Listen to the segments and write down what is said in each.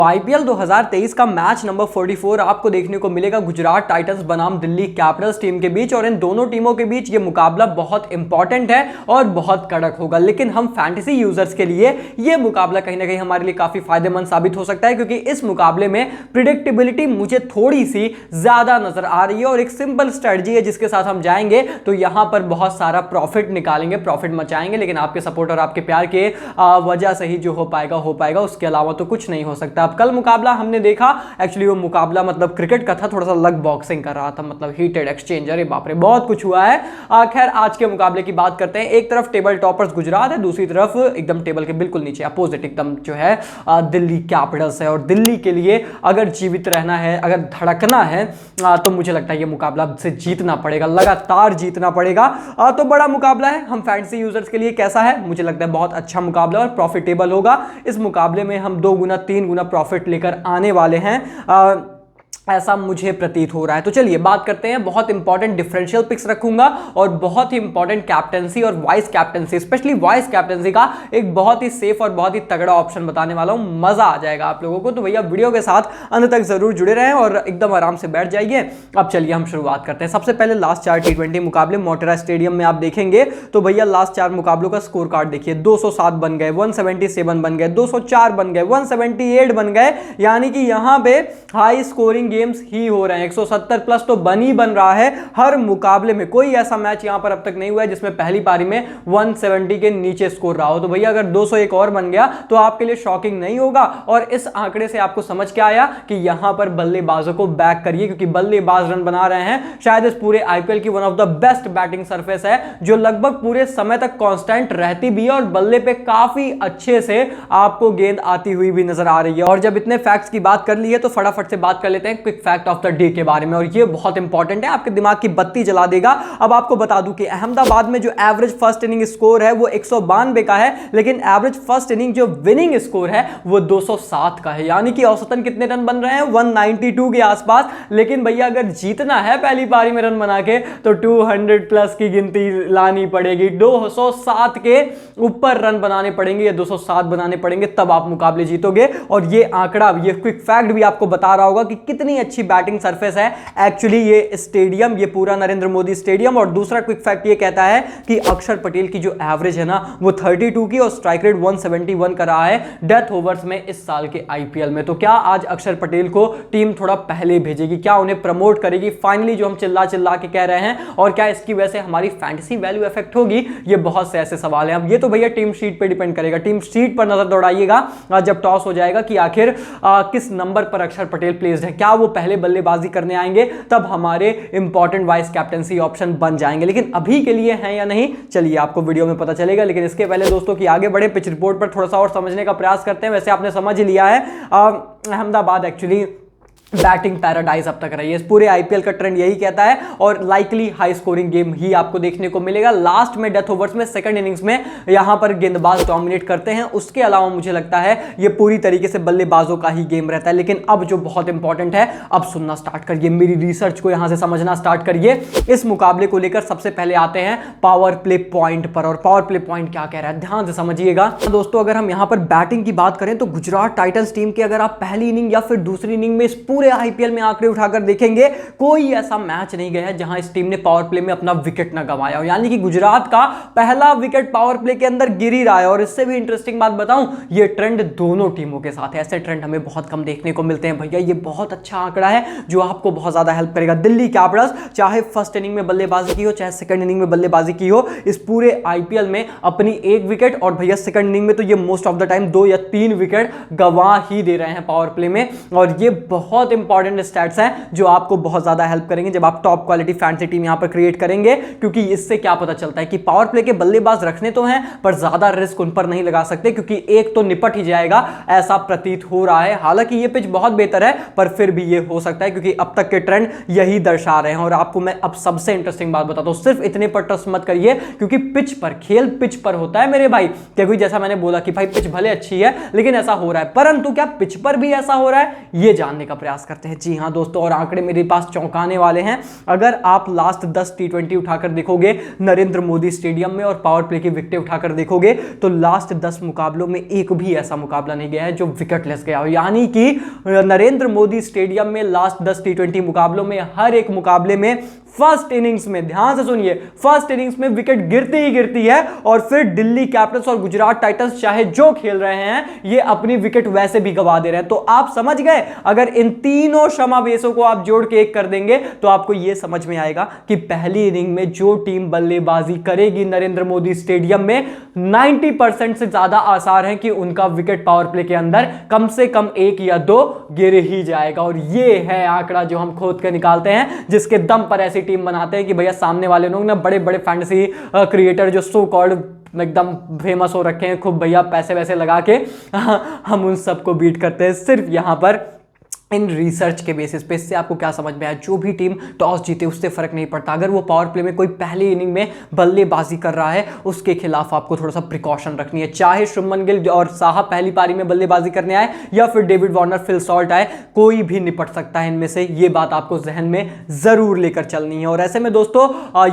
IPL 2023 का match number 44 आपको देखने को मिलेगा गुजरात टाइटंस बनाम दिल्ली कैपिटल्स टीम के बीच। और इन दोनों टीमों के बीच ये मुकाबला बहुत इंपॉर्टेंट है और बहुत कड़क होगा। लेकिन हम फैंटेसी यूजर्स के लिए ये मुकाबला कहीं ना कहीं हमारे लिए काफी फायदेमंद साबित हो सकता है, क्योंकि इस मुकाबले में प्रिडिक्टेबिलिटी मुझे थोड़ी सी ज्यादा नजर आ रही है और एक सिंपल स्ट्रेटजी है जिसके साथ हम जाएंगे तो यहां पर बहुत सारा प्रॉफिट निकालेंगे, प्रॉफिट मचाएंगे। लेकिन आपके सपोर्ट और आपके प्यार के वजह से ही जो हो पाएगा, उसके अलावा तो कुछ नहीं हो सकता। कल मुकाबला हमने देखा, एक्चुअली वो मुकाबला मतलब क्रिकेट का था, थोड़ा सा लग बॉक्सिंग कर रहा था, मतलब हीटेड एक्सचेंज, अरे बाप रे बहुत कुछ हुआ है। खैर आज के मुकाबले की बात करते हैं। एक तरफ टेबल टॉपर्स गुजरात है, दूसरी तरफ एकदम टेबल के बिल्कुल नीचे अपोजिट एकदम जो है दिल्ली कैपिटल्स है। और दिल्ली के लिए अगर जीवित रहना है, अगर धड़कना है तो मुझे लगता है ये मुकाबला से जीतना पड़ेगा, लगातार जीतना पड़ेगा। तो बड़ा मुकाबला है हम फैंटेसी यूजर्स के लिए। कैसा है? मुझे लगता है बहुत अच्छा मुकाबला और प्रॉफिटेबल होगा। इस मुकाबले में हम 2 गुना 3 गुना प्रॉफिट लेकर आने वाले हैं, ऐसा मुझे प्रतीत हो रहा है। तो चलिए बात करते हैं। बहुत इंपॉर्टेंट डिफरेंशियल पिक्स रखूंगा और बहुत ही इंपॉर्टेंट कैप्टेंसी और vice captaincy, specially vice captaincy का एक बहुत ही सेफ और बहुत ही तगड़ा ऑप्शन बताने वाला हूं। मजा आ जाएगा आप लोगों को। तो भैया वीडियो के साथ अंत तक जरूर जुड़े रहें और एकदम आराम से बैठ जाइए। अब चलिए हम शुरुआत करते हैं। सबसे पहले लास्ट 4 T20 मुकाबले मोटेरा स्टेडियम में आप देखेंगे तो भैया लास्ट 4 मुकाबलों का स्कोर कार्ड देखिए। 207 बन गए, 177 बन गए, 204 बन गए, 178 बन गए, यानी कि यहां पे हाई स्कोरिंग गेम्स ही हो रहे हैं। 170 प्लस तो बन रहा है हर मुकाबले में। कोई ऐसा मैच यहां पर अब तक नहीं हुआ है जिसमें पहली पारी में 170 के नीचे स्कोर रहा हो। तो भैया अगर 201 और बन गया तो आपके लिए शॉकिंग नहीं होगा। और इस आंकड़े से आपको समझ क्या आया कि यहां पर बल्लेबाजों को बैक करिए, क्योंकि बल्लेबाज रन बना रहे हैं। शायद इस पूरे आईपीएल की one of the best batting surface है, जो लगभग पूरे समय तक कांस्टेंट रहती भी है और बल्ले पे काफी अच्छे से आपको गेंद आती हुई भी नजर आ रही है। और जब इतने फैक्ट्स की बात कर ली है तो फटाफट से बात कर लेते हैं quick fact of the day के बारे में। और ये बहुत इंपॉर्टेंट है, आपके दिमाग की बत्ती जला देगा। अब आपको बता दूं कि अहमदाबाद में जो एवरेज फर्स्ट इनिंग स्कोर है वो 192 का है, लेकिन एवरेज फर्स्ट इनिंग जो विनिंग स्कोर है वो 207 का है। यानी कि औसतन कितने रन बन रहे हैं? 192 के आसपास। लेकिन भैया अगर जीतना है पहली पारी में रन बना के तो 200 प्लस की गिनती लानी पड़ेगी। 207 के ऊपर रन बनाने पड़ेंगे या 207 बनाने पड़ेंगे, तब आप मुकाबले जीतोगे। और ये आंकड़ा, ये क्विक फैक्ट भी आपको बता रहा होगा कि कितनी अच्छी बैटिंग सरफेस है एक्चुअली ये स्टेडियम, ये पूरा नरेंद्र मोदी स्टेडियम। और दूसरा क्विक फैक्ट ये कहता है कि अक्षर पटेल की जो एवरेज है ना वो 32 की और स्ट्राइक रेट 171 का रहा है डेथ ओवर्स में इस साल के आईपीएल में। तो क्या आज अक्षर पटेल को टीम थोड़ा पहले भेजेगी? क्या उन्हें प्रमोट करेगी फाइनली, जो हम चिल्ला चिल्ला के कह रहे हैं? और क्या इसकी वजह से हमारी फैंटेसी वैल्यू इफेक्ट होगी? ये बहुत से ऐसे सवाल हैं। अब ये तो भैया टीम शीट पे डिपेंड करेगा। टीम शीट पर नजर दौड़ाइएगा जब टॉस हो जाएगा कि आखिर किस नंबर पर अक्षर पटेल प्लेस्ड है। क्या वो पहले बल्लेबाजी करने आएंगे? तब हमारे इंपॉर्टेंट वाइस कैप्टेंसी ऑप्शन बन जाएंगे। लेकिन अभी के लिए हैं या नहीं, चलिए आपको वीडियो में पता चलेगा। लेकिन इसके पहले दोस्तों की आगे बढ़े, पिच रिपोर्ट पर थोड़ा सा और समझने का प्रयास करते हैं। वैसे आपने समझ लिया है, अहमदाबाद एक्चुअली बैटिंग पैराडाइज अब तक रही है। इस पूरे आईपीएल का ट्रेंड यही कहता है और लाइकली हाई स्कोरिंग गेम ही आपको देखने को मिलेगा। लास्ट में डेथ ओवर्स में सेकंड इनिंग्स में यहां पर गेंदबाज डोमिनेट करते हैं, उसके अलावा मुझे लगता है ये पूरी तरीके से बल्लेबाजों का ही गेम रहता है। लेकिन अब जो बहुत इंपॉर्टेंट है, अब सुनना स्टार्ट करिए, मेरी रिसर्च को यहां से समझना स्टार्ट करिए। इस मुकाबले को लेकर सबसे पहले आते हैं पावर प्ले पॉइंट पर। और पावर प्ले पॉइंट क्या कह रहा है ध्यान से समझिएगा दोस्तों। अगर हम यहां पर बैटिंग की बात करें तो गुजरात टाइटंस टीम के अगर आप पहली इनिंग या फिर दूसरी इनिंग में इस पूरे आईपीएल में आंकड़े उठाकर देखेंगे, कोई ऐसा मैच नहीं गया है जहां इस टीम ने पावर प्ले में अपना विकेट ना गंवाया हो। यानी कि गुजरात का पहला विकेट पावर प्ले के अंदर गिर ही रहा है। और इससे भी इंटरेस्टिंग बात बताऊं, ये ट्रेंड दोनों टीमों के साथ है। ऐसे ट्रेंड हमें बहुत कम देखने को मिलते हैं भैया। ये बहुत अच्छा आंकड़ा है जो आपको बहुत ज्यादा हेल्प करेगा। दिल्ली कैपिटल्स चाहे फर्स्ट इनिंग में बल्लेबाजी की हो, चाहे सेकंड इनिंग में बल्लेबाजी की हो, इस पूरे आईपीएल में अपनी 1 विकेट, और भैया सेकंड इनिंग में तो ये मोस्ट ऑफ द टाइम 2 या 3 विकेट गंवा ही दे रहे हैं पावर प्ले में। और ये बहुत इंपॉर्टेंट स्टैट्स हैं जो आपको बहुत ज्यादा हेल्प करेंगे जब आप टॉप क्वालिटी फैंटेसी टीम यहां पर क्रिएट करेंगे। क्योंकि इससे क्या पता चलता है कि पावर प्ले के बल्लेबाज रखने तो हैं पर ज्यादा रिस्क उन पर नहीं लगा सकते, क्योंकि एक तो निपट ही जाएगा, ऐसा प्रतीत हो रहा है। हालांकि ये पिच बहुत बेहतर है पर फिर भी ये हो सकता है, क्योंकि अब तक के ट्रेंड यही दर्शा रहे हैं। और आपको मैं अब सबसे इंटरेस्टिंग बात बताता हूं, सिर्फ इतने पर ट्रस्ट मत करिए, क्योंकि पिच पर, खेल पिच पर होता है मेरे भाई। क्योंकि जैसा मैंने बोला कि भाई पिच भले अच्छी है लेकिन ऐसा हो रहा है, परंतु क्या पिच पर भी ऐसा हो रहा है, ये जानने का प्रयास प्रयास करते हैं। जी हाँ दोस्तों, और आंकड़े मेरे पास चौंकाने वाले हैं। अगर आप लास्ट 10 T20 उठाकर देखोगे नरेंद्र मोदी स्टेडियम में और पावर प्ले की विकेटें उठाकर देखोगे तो लास्ट 10 मुकाबलों में एक भी ऐसा मुकाबला नहीं गया है जो विकेटलेस गया हो। यानी कि नरेंद्र मोदी स्टेडियम में लास्ट 10 T20 मुकाबलों में हर एक मुकाबले में फर्स्ट इनिंग्स में, ध्यान से सुनिए, फर्स्ट इनिंग्स में विकेट गिरती ही गिरती है और फिर दिल्ली कैपिटल्स और गुजरात टाइटंस चाहे जो खेल रहे हैं ये अपनी विकेट वैसे भी गवा दे रहे हैं। तो आप समझ गए, अगर इन तीनों समावेशों को आप जोड़ के एक कर देंगे तो आपको यह समझ में आएगा कि पहली इनिंग में जो टीम बल्लेबाजी करेगी नरेंद्र मोदी स्टेडियम में 90% से ज्यादा आसार है कि उनका विकेट पावर प्ले के अंदर कम से कम 1 या 2 गिर ही जाएगा। और यह है आंकड़ा जो हम खोद के निकालते हैं, जिसके दम पर ऐसी टीम बनाते हैं कि भैया सामने वाले लोग ना बड़े बड़े फैंटेसी क्रिएटर जो सो कॉल्ड एकदम फेमस हो रखे हैं, खूब भैया पैसे वैसे लगा के हम उन सबको बीट करते हैं सिर्फ यहां पर इन रिसर्च के बेसिस पे। इससे आपको क्या समझ में आया, जो भी टीम टॉस जीते उससे फर्क नहीं पड़ता। अगर वो पावर प्ले में कोई पहली इनिंग में बल्लेबाजी कर रहा है उसके खिलाफ आपको थोड़ा सा प्रिकॉशन रखनी है। चाहे शुभमन गिल और साहा पहली पारी में बल्लेबाजी करने आए या फिर डेविड वार्नर, फिल सॉल्ट आए, कोई भी निपट सकता है इनमें से। ये बात आपको जहन में जरूर लेकर चलनी है। और ऐसे में दोस्तों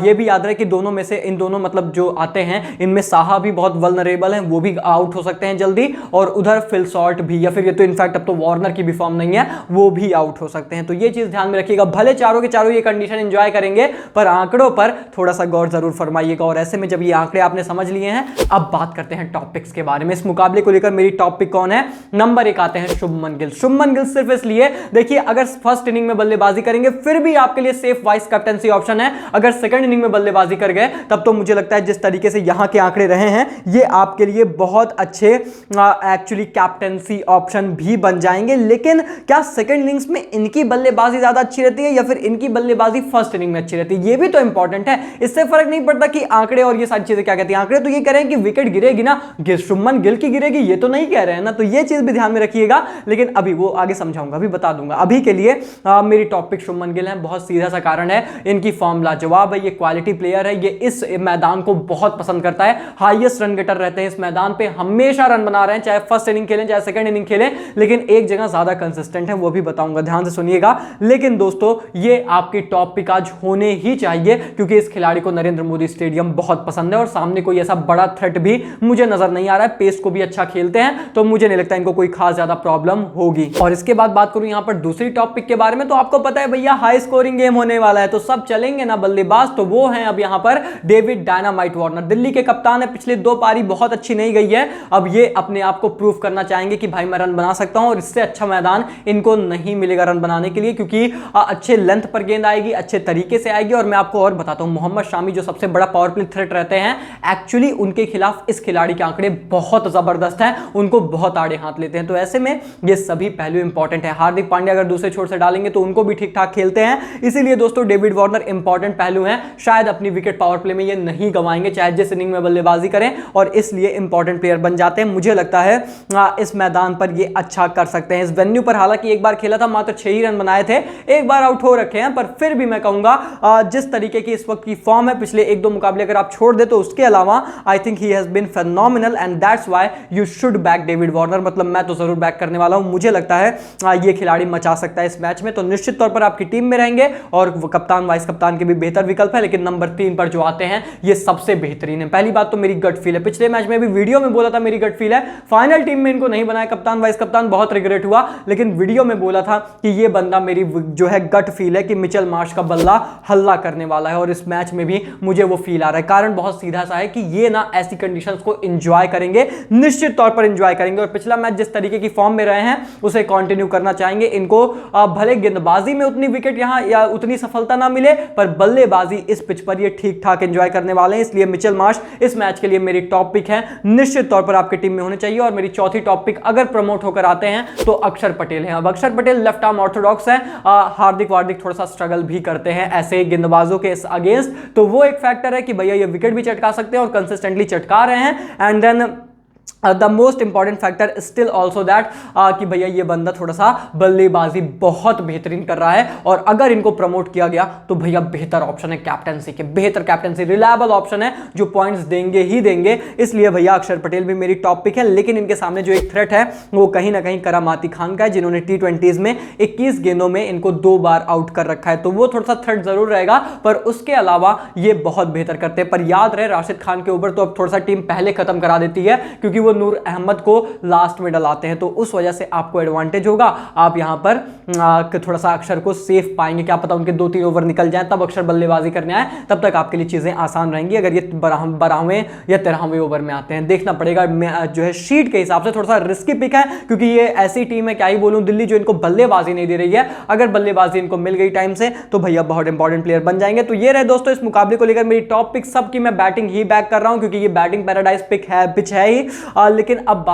ये भी याद रहे कि दोनों में से इन दोनों मतलब जो आते हैं इनमें साहा भी बहुत वल्नरेबल है, वो भी आउट हो सकते हैं जल्दी, और उधर फिल सॉल्ट भी, या फिर ये तो इनफैक्ट अब तो वार्नर की भी फॉर्म नहीं है, वो भी आउट हो सकते हैं। तो ये चीज ध्यान में रखिएगा। भले चारों के चारों ये कंडीशन एंजॉय करेंगे पर आंकड़ों पर थोड़ा सा गौर जरूर फरमाइएगा। और ऐसे में जब ये आंकड़े आपने समझ लिए हैं, अब बात करते हैं टॉपिक्स के बारे में। इस मुकाबले को लेकर मेरी टॉपिक कौन है? नंबर 1 आते हैं शुभमन गिल। शुभमन गिल सिर्फ इसलिए, देखिए अगर फर्स्ट इनिंग में बल्लेबाजी करेंगे फिर भी आपके लिए सेफ वाइस कैप्टनसी ऑप्शन है। अगर सेकंड इनिंग में बल्लेबाजी कर गए तब तो मुझे लगता है जिस तरीके से यहां के आंकड़े रहे हैं ये आपके लिए बहुत अच्छे एक्चुअली कैप्टनसी ऑप्शन भी बन जाएंगे। लेकिन क्या सेकंड इनिंग्स में इनकी बल्लेबाजी ज्यादा अच्छी रहती है या फिर इनकी बल्लेबाजी फर्स्ट इनिंग में अच्छी रहती है? ये भी तो इंपॉर्टेंट है। इससे फर्क नहीं पड़ता कि आंकड़े और ये सारी चीजें क्या कहती हैं। आंकड़े तो ये कह रहे हैं कि विकेट गिरेगी ना, शुभमन गिल की गिरेगी, ये तो नहीं कह रहे हैं ना। तो ये चीज भी ध्यान में रखिएगा। लेकिन अभी वो आगे समझाऊंगा, अभी बता दूंगा। अभी के लिए मेरी टॉपिक शुभमन गिल है। बहुत सीधा सा कारण है, इनकी फॉर्म लाजवाब है, ये क्वालिटी प्लेयर है, ये इस मैदान को बहुत पसंद करता है, हाईएस्ट रन गेटर रहते हैं इस मैदान पे, हमेशा रन बना रहे हैं, चाहे फर्स्ट इनिंग खेलें चाहे सेकंड इनिंग खेलें। लेकिन एक जगह ज्यादा कंसिस्टेंट है, वो भी बताऊंगा, ध्यान से सुनिएगा। लेकिन दोस्तों ये आपकी टॉप पिक आज होने ही चाहिए क्योंकि इस खिलाड़ी को नरेंद्र मोदी स्टेडियम बहुत पसंद है और सामने कोई ऐसा बड़ा थ्रेट भी मुझे नजर नहीं आ रहा है। पेस को भी अच्छा खेलते हैं तो मुझे नहीं लगता इनको कोई खास ज्यादा प्रॉब्लम होगी। और इसके बाद बात करूं यहां पर दूसरी टॉप पिक के बारे में, तो आपको पता है भैया हाई स्कोरिंग गेम होने वाला है, तो सब चलेंगे ना बल्लेबाज, तो वो हैं अब यहां पर डेविड डायनामाइट वार्नर। दिल्ली के कप्तान है, पिछले 2 पारी बहुत अच्छी नहीं गई है, अब ये अपने आप को प्रूव करना चाहेंगे कि भाई मैं रन बना सकता हूं। और इससे अच्छा मैदान इनको नहीं मिलेगा रन बनाने के लिए, क्योंकि अच्छे लेंथ पर गेंद आएगी, अच्छे तरीके से आएगी। और मैं आपको और बताता हूं, मोहम्मद शामी जो सबसे बड़ा पावर प्ले थ्रेट रहते हैं, एक्चुअली उनके खिलाफ इस खिलाड़ी के आंकड़े बहुत जबरदस्त हैं, उनको बहुत आड़े हाथ लेते हैं। तो ऐसे में ये सभी पहलू इंपॉर्टेंट है। हार्दिक पांड्या अगर दूसरे छोर से डालेंगे तो उनको भी ठीक ठाक खेलते हैं, इसीलिए दोस्तों डेविड वार्नर इंपॉर्टेंट पहलू हैं। शायद अपनी विकेट पावर प्ले में ये नहीं गंवाएंगे चाहे जिस इनिंग में बल्लेबाजी करें, और इसलिए इंपॉर्टेंट प्लेयर बन जाते हैं। मुझे लगता है इस मैदान पर ये अच्छा कर सकते हैं। इस वेन्यू पर हालांकि एक बार खेला था, मात्र 6 ही रन बनाए थे, एक बार आउट हो रखे हैं, पर फिर भी मैं कहूंगा जिस तरीके की इस वक्त की फॉर्म है, पिछले 1-2 मुकाबले अगर आप छोड़ दे तो उसके अलावा I think he has been phenomenal and that's why you should back David Warner. मतलब मैं तो जरूर बैक करने वाला हूं। मुझे लगता है ये खिलाड़ी मचा सकता है इस मैच में, तो निश्चित तौर पर आपकी टीम में रहेंगे। और कप्तान वाइस कप्तान के भी बेहतर विकल्प है, लेकिन नंबर 3 पर जो आते हैं ये सबसे बेहतरीन है। पहली बात तो मेरी गट फील है, पिछले मैच में भी वीडियो में बोला था मेरी गट फील है, फाइनल टीम में इनको नहीं बनाया कप्तान वाइस कप्तान, बहुत रिग्रेट हुआ, लेकिन वीडियो में बोला था कि ये बंदा मेरी जो है गट फील है कि मिचेल मार्श का बल्ला हल्ला करने वाला है। और इस मैच में भी मुझे वो फील आ रहा है। कारण बहुत सीधा सा है कि ये ना ऐसी कंडीशंस को एंजॉय करेंगे, निश्चित तौर पर एंजॉय करेंगे। और पिछला मैच जिस तरीके की फॉर्म में रहे हैं उसे कंटिन्यू करना चाहेंगे। इनको भले गेंदबाजी में उतनी विकेट यहां या उतनी सफलता ना मिले, पर बल्लेबाजी इस पिच पर ये ठीक ठाक एंजॉय करने वाले हैं। इसलिए मिचेल मार्श इस मैच के लिए मेरी टॉप पिक है, निश्चित तौर पर आपकी टीम में होने चाहिए। और मेरी चौथी टॉप पिक अगर प्रमोट होकर आते हैं तो अक्षर पटेल हैं। अब अक्षर पटेल लेफ्ट आर्म ऑर्थोडॉक्स है, हार्दिक वार्दिक थोड़ा सा स्ट्रगल भी करते हैं ऐसे गेंदबाजों के अगेंस्ट, तो वो एक फैक्टर है कि भैया ये विकेट भी चटका सकते हैं और कंसिस्टेंटली चटका रहे हैं। And then the most important factor still also that कि भैया ये बंदा थोड़ा सा बल्लेबाजी बहुत बेहतरीन कर रहा है, और अगर इनको प्रमोट किया गया तो भैया बेहतर ऑप्शन है कैप्टनसी के, बेहतर कैप्टनसी, रिलायबल ऑप्शन है जो पॉइंट्स देंगे ही देंगे। इसलिए भैया अक्षर पटेल भी मेरी टॉप पिक है, लेकिन इनके सामने जो एक थ्रेट है वो कहीं ना कहीं करामाती खान का है, जिन्होंने T20s में 21 गेंदों में इनको 2 बार आउट कर रखा है, तो वो थोड़ा सा थ्रेट जरूर रहेगा, पर उसके अलावा ये बहुत बेहतर करते हैं। पर याद रहे राशिद खान के ऊपर तो अब थोड़ा सा टीम पहले खत्म करा देती है, क्योंकि वो नूर अहमद को लास्ट में डलाते हैं, तो उस वजह से आपको एडवांटेज होगा। आप यहां पर थोड़ा सा अक्षर को सेफ पाएंगे, क्या पता उनके 2-3 ओवर निकल जाए तब अक्षर बल्लेबाजी करने आए, तब तक आपके लिए चीजें आसान रहेंगी। अगर ये 12वें या 13वें ओवर में आते हैं, देखना पड़ेगा। जो है शीट के हिसाब से थोड़ा सा रिस्की पिक है, क्योंकि ये ऐसी टीम है, क्या ही बोलूं, दिल्ली, जो इनको बल्लेबाजी नहीं दे रही है। अगर बल्लेबाजी इनको मिल गई टाइम से तो भैया बहुत इंपॉर्टेंट प्लेयर बन जाएंगे। तो ये रहे दोस्तों इस मुकाबले को लेकर मेरी टॉप पिक। सबकी मैं बैटिंग ही बैक कर रहा हूं, क्योंकि ये बैटिंग पैराडाइज पिच है ही। लेकिन अब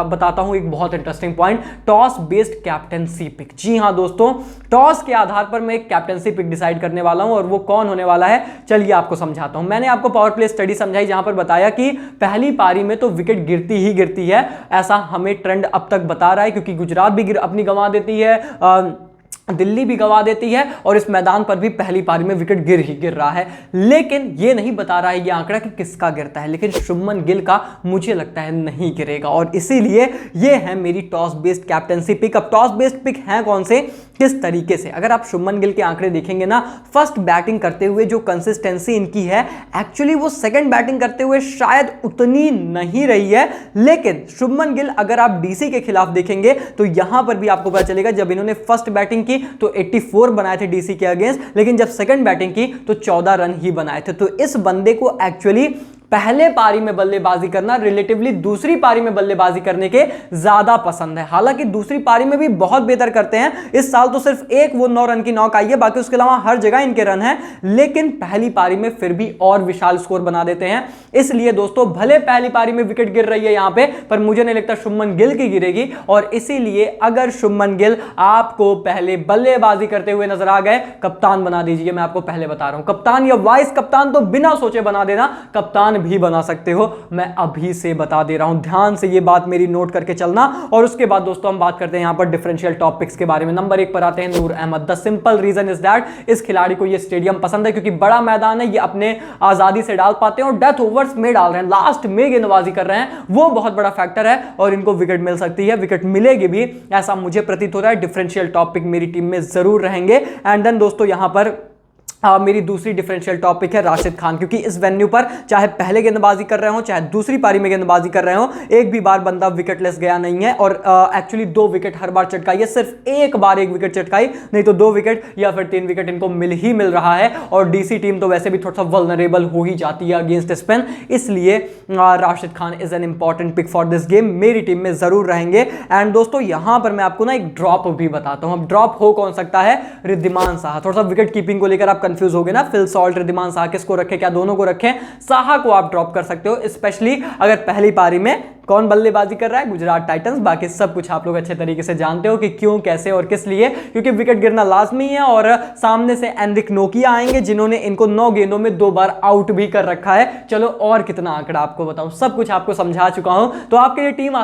बताता हूं एक बहुत interesting point, toss based captaincy pick. जी हां दोस्तों, टॉस के आधार पर मैं एक कैप्टेंसी पिक डिसाइड करने वाला हूं, और वो कौन होने वाला है चलिए आपको समझाता हूं। मैंने आपको पावर प्ले स्टडी समझाई, जहां पर बताया कि पहली पारी में तो विकेट गिरती ही गिरती है, ऐसा हमें ट्रेंड अब तक बता रहा है, क्योंकि गुजरात भी अपनी गंवा देती है, दिल्ली भी गंवा देती है, और इस मैदान पर भी पहली पारी में विकेट गिर रहा है। लेकिन ये नहीं बता रहा है ये आंकड़ा कि किसका गिरता है, लेकिन शुभमन गिल का मुझे लगता है नहीं गिरेगा, और इसीलिए ये है मेरी टॉस बेस्ड कैप्टेंसी पिक। अब टॉस बेस्ड पिक है कौन से, किस तरीके से, अगर आप शुभमन गिल के आंकड़े देखेंगे ना, फर्स्ट बैटिंग करते हुए जो कंसिस्टेंसी इनकी है, एक्चुअली वो सेकंड बैटिंग करते हुए शायद उतनी नहीं रही है। लेकिन शुभमन गिल अगर आप डीसी के खिलाफ देखेंगे तो यहां पर भी आपको पता चलेगा, जब इन्होंने फर्स्ट बैटिंग की तो 84 बनाए थे डीसी के अगेंस्ट, लेकिन जब सेकंड बैटिंग की तो 14 रन ही बनाए थे। तो इस बंदे को एक्चुअली पहले पारी में बल्लेबाजी करना रिलेटिवली दूसरी पारी में बल्लेबाजी करने के ज्यादा पसंद है। हालांकि दूसरी पारी में भी बहुत बेहतर करते हैं, इस साल तो सिर्फ एक वो 9 रन की नॉक आई है, बाकी उसके अलावा हर जगह इनके रन है, लेकिन पहली पारी में फिर भी और विशाल स्कोर बना देते हैं। इसलिए दोस्तों भले पहली पारी में विकेट गिर रही है यहां पे, पर मुझे नहीं लगता शुभमन गिल की गिरेगी, और इसीलिए अगर शुभमन गिल आपको पहले बल्लेबाजी करते हुए नजर आ गए, कप्तान बना दीजिए। मैं आपको पहले बता रहा हूं, कप्तान या वाइस कप्तान तो बिना सोचे बना देना, कप्तान भी बना सकते हो, मैं अभी से बता दे रहा हूं, ध्यान से ये बात मेरी नोट करके चलना। और उसके बाद दोस्तों हम बात करते हैं यहां पर डिफरेंशियल टॉपिक्स के बारे में। नंबर 1 पर आते हैं Noor Ahmad. The simple reason is that इस खिलाड़ी को ये स्टेडियम पसंद है, क्योंकि बड़ा मैदान है, ये अपने आजादी से डाल पाते हैं, और डेथ ओवर्स में डाल रहे हैं, लास्ट में गेंदबाजी कर रहे हैं, वो बहुत बड़ा फैक्टर है, और इनको विकेट मिल सकती है, विकेट मिलेगी भी, ऐसा मुझे प्रतीत हो रहा है। डिफरेंशियल टॉपिक मेरी टीम में जरूर रहेंगे। एंड देन दोस्तों यहां पर मेरी दूसरी डिफरेंशियल टॉपिक है राशिद खान, क्योंकि इस वेन्यू पर चाहे पहले गेंदबाजी कर रहे हो चाहे दूसरी पारी में गेंदबाजी कर रहे हो, एक भी बार बंदा विकेटलेस गया नहीं है, और एक्चुअली 2 विकेट हर बार चटकाई है, सिर्फ एक बार 1 विकेट चटकाई, नहीं तो 2 विकेट या फिर 3 विकेट इनको मिल रहा है। और डीसी टीम तो वैसे भी थोड़ा सा वल्नरेबल हो ही जाती है अगेंस्ट स्पिन, इसलिए Rashid Khan is an important pick for this game, मेरी टीम में जरूर रहेंगे। एंड दोस्तों यहां पर मैं आपको ना एक ड्रॉप भी बताता हूं। अब ड्रॉप हो कौन सकता है, रिद्धिमान साहा। थोड़ा सा विकेट कीपिंग को लेकर आप कंफ्यूज हो गए ना, फिल सॉल्ट, रिद्धिमान साहा, किसको रखें, क्या दोनों को रखें, साहा को आप ड्रॉप कर सकते हो, स्पेशली अगर पहली पारी में कौन बल्लेबाजी कर रहा है, गुजरात टाइटंस। बाकी सब कुछ आप लोग अच्छे तरीके से जानते हो कि क्यों, कैसे और किस लिए, क्योंकि विकेट गिरना लाजमी है, और सामने से एनरिक नोकिया आएंगे, जिन्होंने इनको 9 गेंदों में 2 बार आउट भी कर रखा है। चलो और कितना आंकड़ा आपको बताऊं, सब कुछ आपको समझा चुका हूं, तो आपके लिए टीम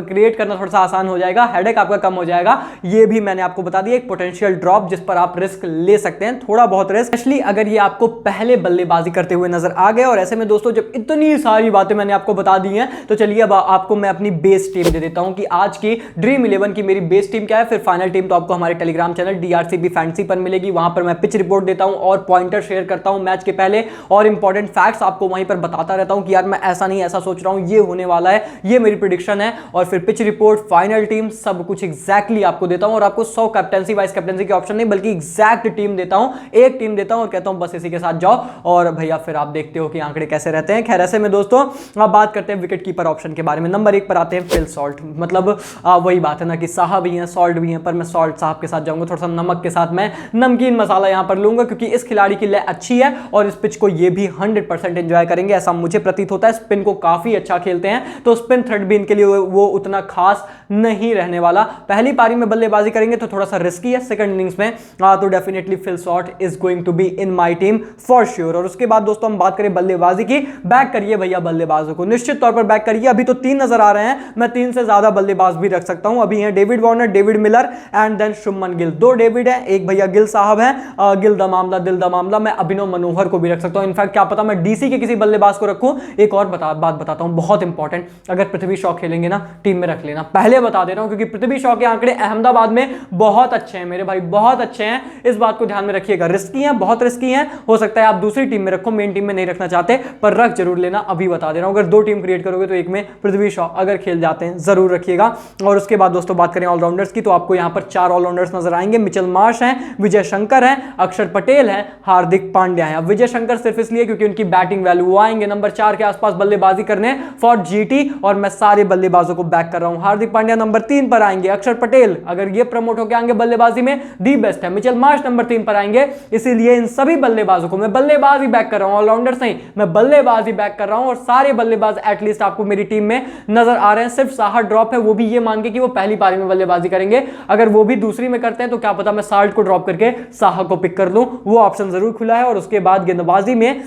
क्रिएट करना थोड़ा सा आसान हो जाएगा, हेडेक आपका कम हो जाएगा। ये भी मैंने आपको बता दिया, एक पोटेंशियल ड्रॉप जिस पर आप रिस्क ले सकते हैं, थोड़ा बहुत रिस्क, स्पेशली अगर ये आपको पहले बल्लेबाजी करते हुए नजर आ गए। और ऐसे में दोस्तों जब इतनी सारी बातें मैंने आपको बता दी हैं, तो चलिए अब आपको मैं अपनी बेस टीम दे देता हूं कि आज की ड्रीम 11 की मेरी बेस टीम क्या है। फिर फाइनल टीम तो आपको हमारे टेलीग्राम चैनल DRCB फैंटेसी पर मिलेगी, वहां पर मैं पिच रिपोर्ट देता हूं और पॉइंटर शेयर करता हूं मैच के पहले, और इंपॉर्टेंट फैक्ट्स आपको वहीं पर बताता रहता हूं कि यार मैं ऐसा नहीं ऐसा सोच रहा हूं, ये होने वाला है, ये मेरी प्रेडिक्शन है। और फिर पिच रिपोर्ट, फाइनल टीम, सब कुछ एग्जैक्टली आपको देता हूं, और आपको 100 कैप्टेंसी वाइस कैप्टेंसी के ऑप्शन नहीं बल्कि एग्जैक्ट टीम देता हूं, एक टीम देता हूं, और कहता हूं बस इसी के साथ जाओ, और भैया फिर आप देखते हो कि आंकड़े कैसे रहते हैं। खैर ऐसे में दोस्तों अब बात करते हैं विकेट कीपर ऑप्शन के बारे में। नंबर 1 पर आते हैं फिल सॉल्ट। मतलब वही बात है ना कि साहा भी हैं, सॉल्ट भी हैं, पर मैं सॉल्ट साहब के साथ जाऊंगा, थोड़ा सा नमक के साथ मैं नमकीन मसाला यहां पर लूंगा, क्योंकि इस खिलाड़ी की लय अच्छी है, और इस पिच को ये भी 100% एंजॉय करेंगे, ऐसा मुझे प्रतीत होता है। स्पिन को काफी अच्छा खेलते हैं, तो स्पिन थ्रेड भी इनके लिए वो उतना खास नहीं रहने वाला। पहली पारी में बल्लेबाजी करेंगे तो थोड़ा सा रिस्की है, सेकंड इनिंग्स में तो definitely Phil Short is going to be in my team for sure. और उसके बाद दोस्तों हम बात करें बल्लेबाजी की, बैक करिए भैया बल्लेबाजों को, निश्चित तौर पर बैक करिए। अभी तो 3 नजर आ रहे हैं, मैं 3 से ज्यादा बल्लेबाज भी रख सकता हूं। अभी हैं David Warner, David Miller and then Shubman Gill. 2 David है, एक भैया गिल साहब है, गिल द मामला दिल द मामला। मैं अभिनव मनोहर को भी रख सकता हूं, इनफैक्ट क्या पता मैं डीसी के किसी बल्लेबाज को रखूं। एक और बात बताता हूं बहुत इंपॉर्टेंट, अगर पृथ्वी शॉ खेलेंगे ना टीम में रख लेना, पहले बता दे रहा हूं, क्योंकि पृथ्वी शॉ के आंकड़े अहमदाबाद में बहुत अच्छे हैं मेरे भाई, बहुत अच्छे हैं। इस बात को ध्यान में रखिएगा, रिस्की हैं, बहुत रिस्की हैं। हो सकता है आप दूसरी टीम में रखो, मेन टीम में नहीं रखना चाहते, पर रख जरूर लेना, अभी बता दे रहा हूं। अगर 2 टीम क्रिएट करोगे तो एक में पृथ्वी शॉ अगर खेल जाते हैं जरूर रखिएगा। और उसके बाद दोस्तों बात करें ऑलराउंडर्स की, तो आपको यहां पर 4 ऑलराउंडर्स नजर आएंगे। मिचेल मार्श हैं, विजय शंकर हैं, अक्षर पटेल हैं, हार्दिक पांड्या हैं। अब विजय शंकर सिर्फ इसलिए क्योंकि उनकी बैटिंग वैल्यू, वो आएंगे नंबर 4 के आसपास बल्लेबाजी करने फॉर जीटी, और मैं सारे बल्लेबाजों को बैक कर रहा हूं। हार्दिक पांड्या नंबर 3 पर आएंगे, अक्षर पटेल अगर ये प्रमोट होकर आएंगे बल्लेबाजी में दी बेस्ट है, मिचेल मार्श नंबर 3 पर आएंगे। इसीलिए इन सभी बल्लेबाजों को मैं बल्लेबाज ही बैक कर रहा हूं, ऑलराउंडर्स नहीं, मैं बल्लेबाज ही बैक कर रहा हूं। और सारे बल्लेबाज एटलीस्ट आपको मेरी टीम में नजर आ रहे हैं। सिर्फ साहा ड्रॉप है, वो भी ये मान के कि वो पहली पारी में बल्लेबाजी करेंगे। अगर वो भी दूसरी में करते हैं तो क्या पता मैं साल्ट को ड्रॉप करके साहा को पिक कर लूं, वो ऑप्शन जरूर खुला है। और उसके बाद गेंदबाजी में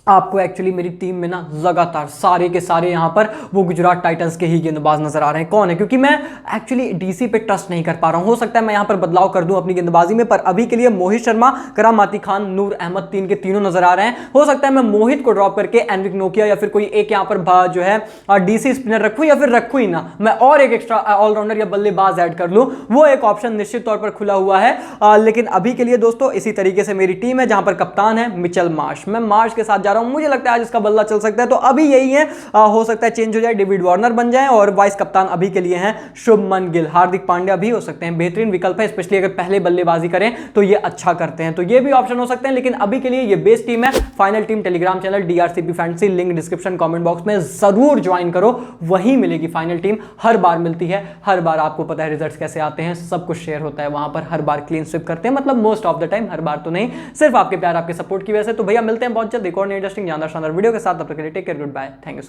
आपको एक्चुअली मेरी टीम में ना लगातार सारे के सारे यहां पर वो गुजरात टाइटंस के ही गेंदबाज नजर आ रहे हैं। कौन है? क्योंकि मैं एक्चुअली डीसी पे ट्रस्ट नहीं कर पा रहा हूं। हो सकता है मैं यहां पर बदलाव कर दूं अपनी गेंदबाजी में, पर अभी के लिए मोहित शर्मा, करामाती खान, नूर अहमद 3 के तीनों नजर आ रहे हैं। हो सकता है मैं मोहित को ड्रॉप करके एनरिक नोकिया या फिर कोई एक यहां पर जो है डीसी स्पिनर रखूं, या फिर रखूं ही ना, मैं और एक एक्स्ट्रा ऑलराउंडर या बल्लेबाज ऐड कर लूं, वो एक ऑप्शन निश्चित तौर पर खुला हुआ है। लेकिन अभी के लिए दोस्तों इसी तरीके से मेरी टीम है, जहां पर कप्तान है मिचेल मार्श। मैं मार्श के साथ जा रहा हूं, मुझे लगता है आज इसका बल्ला चल सकता है, तो अभी यही है। हो सकता है चेंज हो जाए, डेविड वार्नर बन जाए, और वाइस कप्तान अभी के लिए हैं शुभमन गिल। हार्दिक पांड्या भी हो सकते हैं, बेहतरीन विकल्प है, स्पेशली अगर पहले बल्लेबाजी करें तो ये अच्छा करते हैं, तो ये भी ऑप्शन हो सकते हैं। लेकिन अभी के लिए ये बेस टीम है। Final team Telegram channel DRCP fantasy, link description comment box में, जरूर ज्वाइन करो, वहीं मिलेगी फाइनल टीम। हर बार मिलती है, हर बार आपको पता है रिजल्ट्स कैसे आते हैं, सब कुछ शेयर होता है वहां पर, हर बार क्लीन स्विप करते हैं, मतलब मोस्ट ऑफ द टाइम, हर बार तो नहीं, सिर्फ आपके प्यार आपके सपोर्ट की वजह से। तो भैया मिलते हैं बहुत जल्द एक और इंटरेस्टिंग जानदार शानदार वीडियो के साथ, तब तक के लिए take care, good bye, thank you so much.